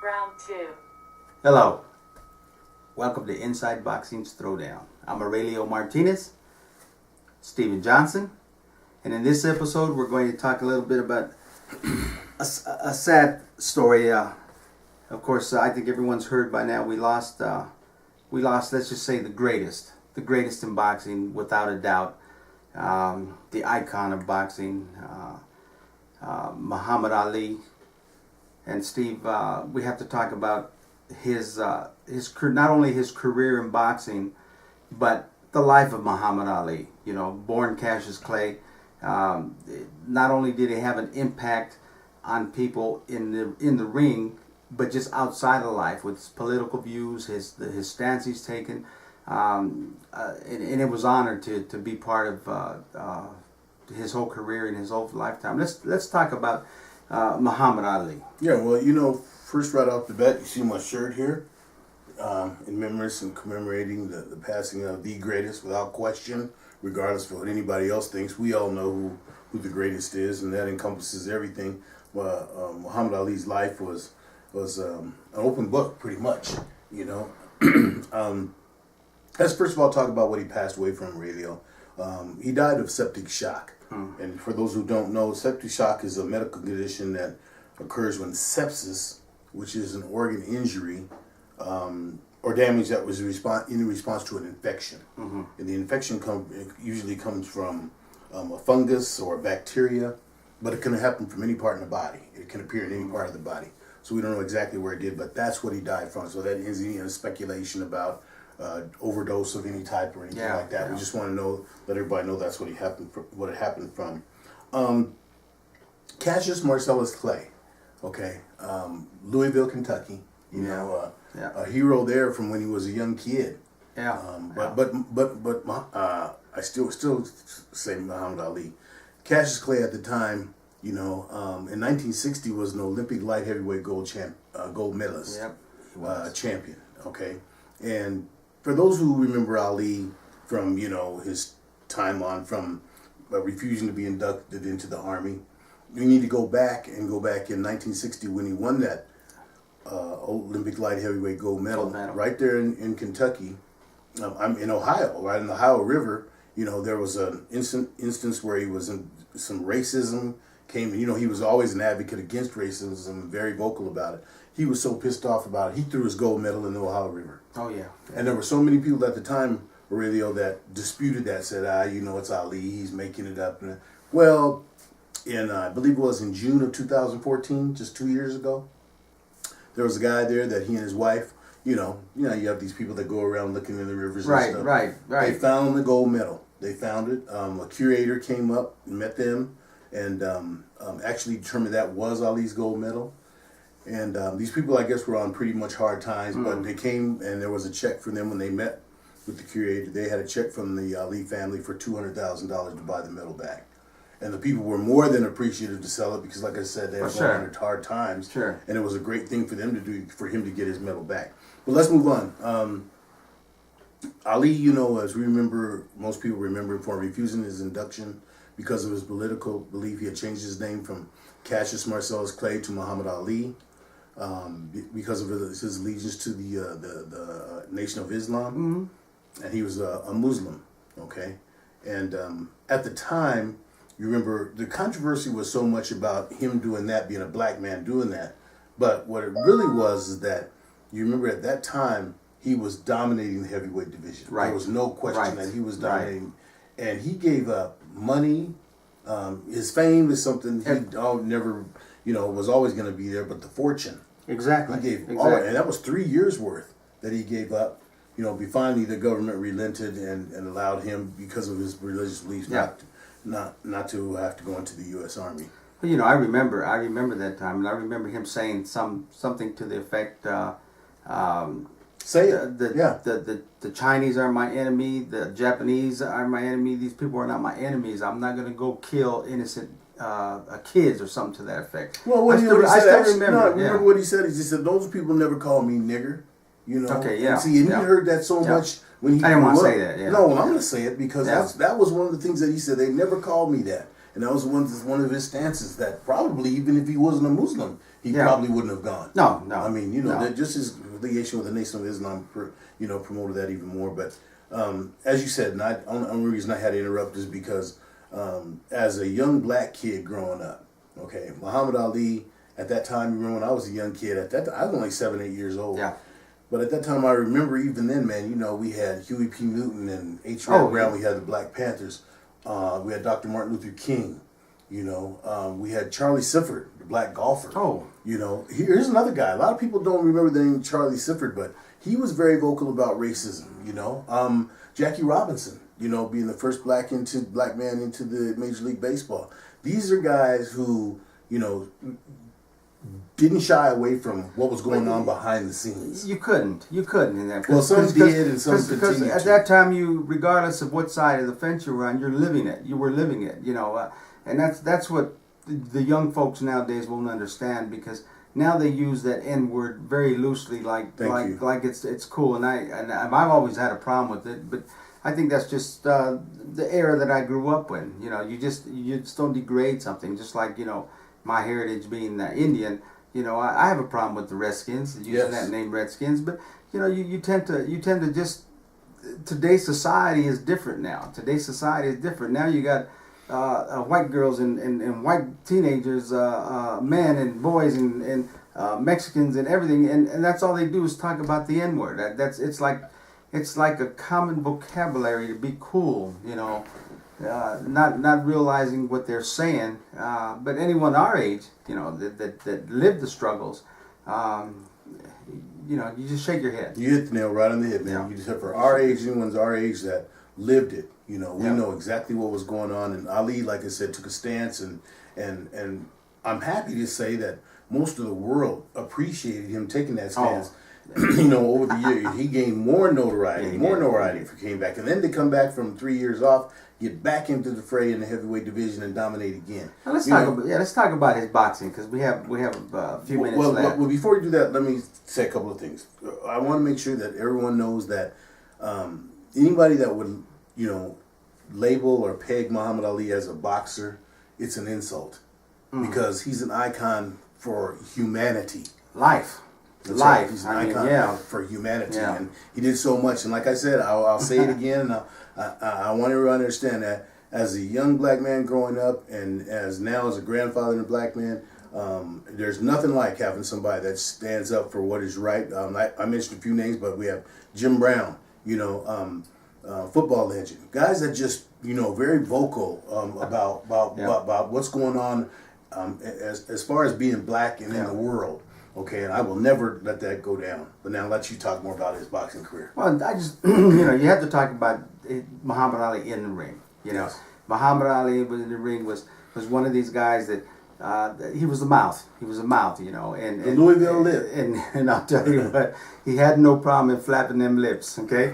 Round 2. Hello. Welcome to Inside Boxing's Throwdown. I'm Aurelio Martinez, Steven Johnson, and in this episode we're going to talk a little bit about a sad story. Of course, I think everyone's heard by now. We lost. Let's just say the greatest in boxing, without a doubt. The icon of boxing, Muhammad Ali. And Steve, we have to talk about his not only his career in boxing, but the life of Muhammad Ali. You know, born Cassius Clay. Not only did he have an impact on people in the ring, but just outside of life with his political views, his stance he's taken, and it was honored to be part of his whole career and his whole lifetime. Let's talk about Muhammad Ali. Yeah, well, you know, first right off the bat, you see my shirt here, in memories and commemorating the passing of the greatest, without question, regardless of what anybody else thinks. We all know who the greatest is, and that encompasses everything. Muhammad Ali's life was an open book, pretty much, you know. Let's first of all talk about what he passed away from, Aurelio. He died of septic shock. And for those who don't know, septic shock is a medical condition that occurs when sepsis, which is an organ injury or damage that was in response to an infection. And the infection usually comes from a fungus or a bacteria, but it can happen from any part in the body. It can appear in any part of the body. So we don't know exactly where it did, but that's what he died from. So that is any speculation about overdose of any type or anything like that. We just want to let everybody know that's what it happened from. Cassius Marcellus Clay, okay, Louisville, Kentucky. You know, a hero there from when he was a young kid. But I still say Muhammad Ali. Cassius Clay at the time, you know, in 1960 was an Olympic light heavyweight gold medalist, champion. Okay, and for those who remember Ali from, you know, his time on from refusing to be inducted into the Army, you need to go back in 1960 when he won that Olympic light heavyweight gold medal. Right there in Kentucky. I'm in Ohio, right in the Ohio River. You know, there was an instance where he was in some racism came, and you know, he was always an advocate against racism, very vocal about it. He was so pissed off about it, he threw his gold medal in the Ohio River. Oh yeah. And there were so many people at the time, Aurelio, that disputed that, said, you know, it's Ali, he's making it up. And, well, I believe it was in June of 2014, just 2 years ago, there was a guy there that he and his wife, you know, you have these people that go around looking in the rivers and stuff. Right. They found the gold medal. They found it. A curator came up and met them and actually determined that was Ali's gold medal. And these people, I guess, were on pretty much hard times, but they came and there was a check for them when they met with the curator. They had a check from the Ali family for $200,000 to buy the medal back. And the people were more than appreciative to sell it because, like I said, they were going under hard times. Sure. And it was a great thing for them to do, for him to get his medal back. But let's move on. Ali, you know, as we remember, most people remember him for refusing his induction because of his political belief. He had changed his name from Cassius Marcellus Clay to Muhammad Ali because of his allegiance to the Nation of Islam. And he was a Muslim, okay? And at the time, you remember, the controversy was so much about him doing that, being a black man doing that. But what it really was is that, you remember at that time, he was dominating the heavyweight division. There was no question that he was dominating. And he gave up money. His fame is something he never, you know, was always going to be there, but the fortune. Exactly. He gave all, and that was 3 years worth that he gave up. You know, finally the government relented and allowed him, because of his religious beliefs, not to have to go into the U.S. Army. Well, you know, I remember that time, and I remember him saying something to the effect, the Chinese are my enemy, the Japanese are my enemy, these people are not my enemies, I'm not going to go kill innocent kids or something to that effect. Well, I still remember what he said. He said, those people never call me nigger. You know? Okay, yeah. And see, and you heard that so much when he... I didn't want to say that, No, I'm going to say it because that was one of the things that he said. They never called me that. And that was one of his stances, that probably even if he wasn't a Muslim, he probably wouldn't have gone. No. I mean, just his affiliation with the Nation of Islam, promoted that even more. But as you said, and the only reason I had to interrupt is because as a young black kid growing up, okay, Muhammad Ali, at that time, remember when I was a young kid, I was only 7, 8 years old. Yeah. But at that time, I remember even then, man, we had Huey P. Newton and H. Rap Brown. We had the Black Panthers. We had Dr. Martin Luther King. We had Charlie Sifford, the black golfer. Oh. Here's another guy. A lot of people don't remember the name Charlie Sifford, but he was very vocal about racism. Jackie Robinson, being the first black man into the Major League Baseball. These are guys who, didn't shy away from what was going on behind the scenes. You couldn't in that. Well, some did, and some continued. Because at that time, regardless of what side of the fence you were on, you're living it. You were living it. And that's what the young folks nowadays won't understand, because now they use that N word very loosely, like it's cool. And I've always had a problem with it, but I think that's just the era that I grew up in. You just don't degrade something, just like my heritage being Indian. I have a problem with the Redskins using that name, Redskins. But you tend to just, today's society is different now. Today's society is different now. You got white girls and white teenagers, men and boys and Mexicans and everything, and that's all they do is talk about the N word. It's like a common vocabulary to be cool. Not realizing what they're saying, but anyone our age, that lived the struggles, you just shake your head. You hit the nail right on the head, man. Yeah. You just, for our age, anyone's our age that lived it, we know exactly what was going on. And Ali, like I said, took a stance, and I'm happy to say that most of the world appreciated him taking that stance. Over the years, he gained more notoriety if he came back. And then to come back from 3 years off, get back into the fray in the heavyweight division and dominate again. Now let's talk about his boxing, because we have a few minutes left. Well, before we do that, let me say a couple of things. I want to make sure that everyone knows that anybody that would, label or peg Muhammad Ali as a boxer, it's an insult, because he's an icon for humanity. Life. That's right. He's an icon for humanity, and he did so much. And like I said, I'll say it again. And I want everyone to understand that as a young black man growing up, and as a grandfather and a black man, there's nothing like having somebody that stands up for what is right. I mentioned a few names, but we have Jim Brown, football legend, guys that just very vocal about what's going on as far as being black and in the world. Okay, and I will never let that go down. But now I'll let you talk more about his boxing career. Well, I just, you have to talk about Muhammad Ali in the ring. Yes. Muhammad Ali in the ring was one of these guys that he was the mouth. He was a mouth, and Louisville lip. And I'll tell you what, he had no problem in flapping them lips. Okay,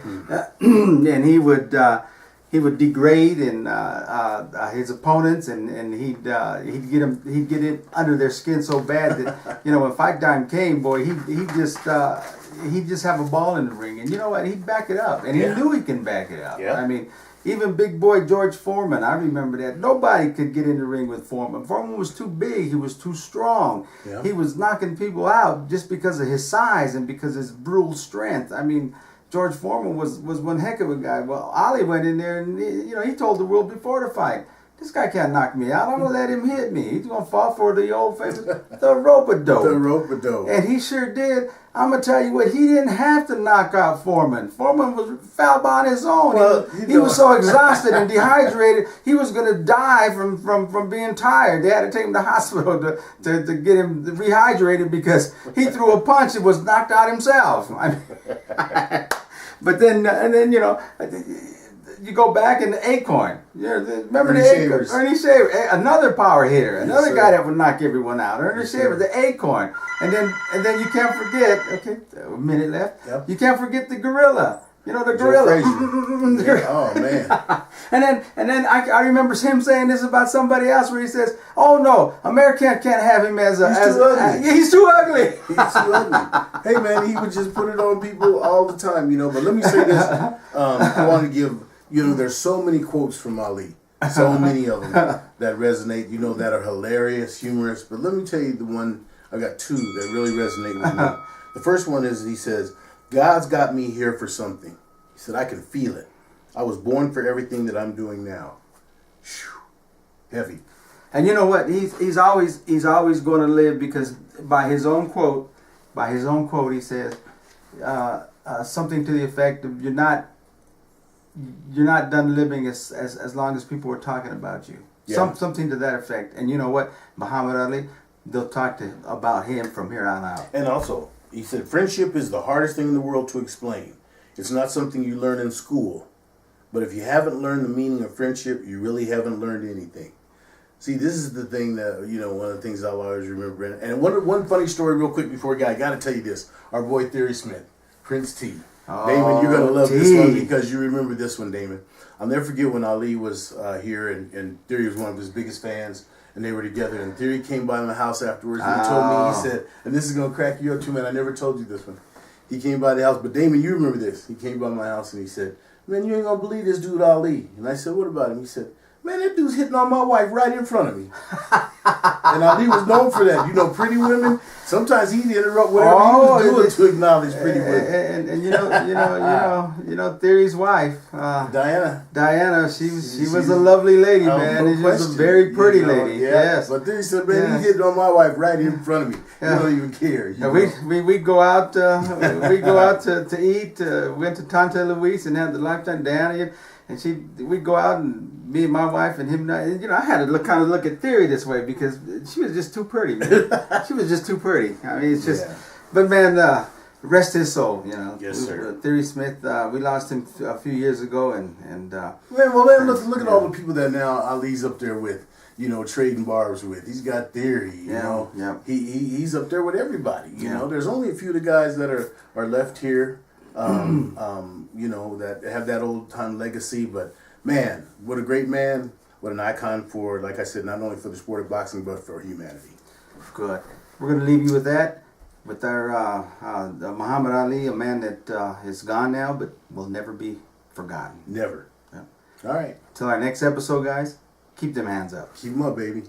and he would degrade his opponents, and he'd get it under their skin so bad that when fight time came, boy, he'd just have a ball in the ring, and you know what, he'd back it up, and he knew he can back it up. Yeah. I mean, even big boy George Foreman, I remember that. Nobody could get in the ring with Foreman. Foreman was too big. He was too strong. Yeah. He was knocking people out just because of his size and because of his brutal strength. I mean, George Foreman was one heck of a guy. Well, Ali went in there and he told the world before the fight, this guy can't knock me out. I'm gonna let him hit me. He's gonna fall for the old famous the rope-a-dope. The rope-a-dope. And he sure did. I'm gonna tell you what, he didn't have to knock out Foreman. Foreman was foul by on his own. Well, he was so exhausted and dehydrated, he was gonna die from being tired. They had to take him to the hospital to get him rehydrated because he threw a punch and was knocked out himself. I mean, but then you go back in the Acorn. Remember Ernie the Acorn? Shavers. Ernie Shavers, another power hitter, another Yes, guy that would knock everyone out. Ernie Shavers, the Acorn, and then you can't forget. Okay, a minute left. Yep. You can't forget the Gorilla. The Gorilla. Oh man. And then I remember him saying this about somebody else where he says, "Oh no, America can't have him as a too ugly. He's too ugly. He's too ugly." Hey man, he would just put it on people all the time, But let me say this: I want to give. There's so many quotes from Ali, so many of them that resonate, that are hilarious, humorous. But let me tell you the one two that really resonate with me. The first one is he says, "God's got me here for something." He said, "I can feel it. I was born for everything that I'm doing now." Whew. Heavy. And you know what? He's always going to live, because by his own quote, he says something to the effect of, "You're not done living as long as people are talking about you." Yeah. Something to that effect. And you know what? Muhammad Ali, they'll talk about him from here on out. And also, he said, "Friendship is the hardest thing in the world to explain. It's not something you learn in school. But if you haven't learned the meaning of friendship, you really haven't learned anything." See, this is the thing that, one of the things I'll always remember. And one funny story real quick before I got to tell you this. Our boy Theory Smith, Prince T. Oh, Damon, you're going to love this one because you remember this one, Damon. I'll never forget when Ali was here and Theory was one of his biggest fans, and they were together. And Theory came by my house afterwards and he told me, he said, and this is going to crack you up too, man, I never told you this one. He came by the house, but Damon, you remember this. He came by my house and he said, "Man, you ain't going to believe this dude Ali." And I said, "What about him?" He said, "Man, that dude's hitting on my wife right in front of me." And Ali was known for that. Pretty women, sometimes he'd interrupt whatever he was doing to acknowledge pretty women. And Theory's wife, Diana, she was a lovely lady, man. No she was a very pretty lady. Yeah. Yes. But Theory said, "Man, he's hitting on my wife right in front of me. You don't even care." We go out, to eat. Went to Tante Louise and had the Lifetime Diana. And we'd go out, and me and my wife and him, I had to kind of look at Theory this way, because she was just too pretty, man. She was just too pretty. I mean, it's just, but man, rest his soul, Yes, sir. Theory Smith, we lost him a few years ago, and look at all the people that now Ali's up there with, trading barbs with. He's got Theory, he's up there with everybody, There's only a few of the guys that are left here. That have that old time legacy, but man, what a great man, what an icon for, like I said, not only for the sport of boxing, but for humanity. Good. We're going to leave you with that, with our Muhammad Ali, a man that is gone now, but will never be forgotten. Never. Yeah. All right. Till our next episode, guys, keep them hands up. Keep them up, baby.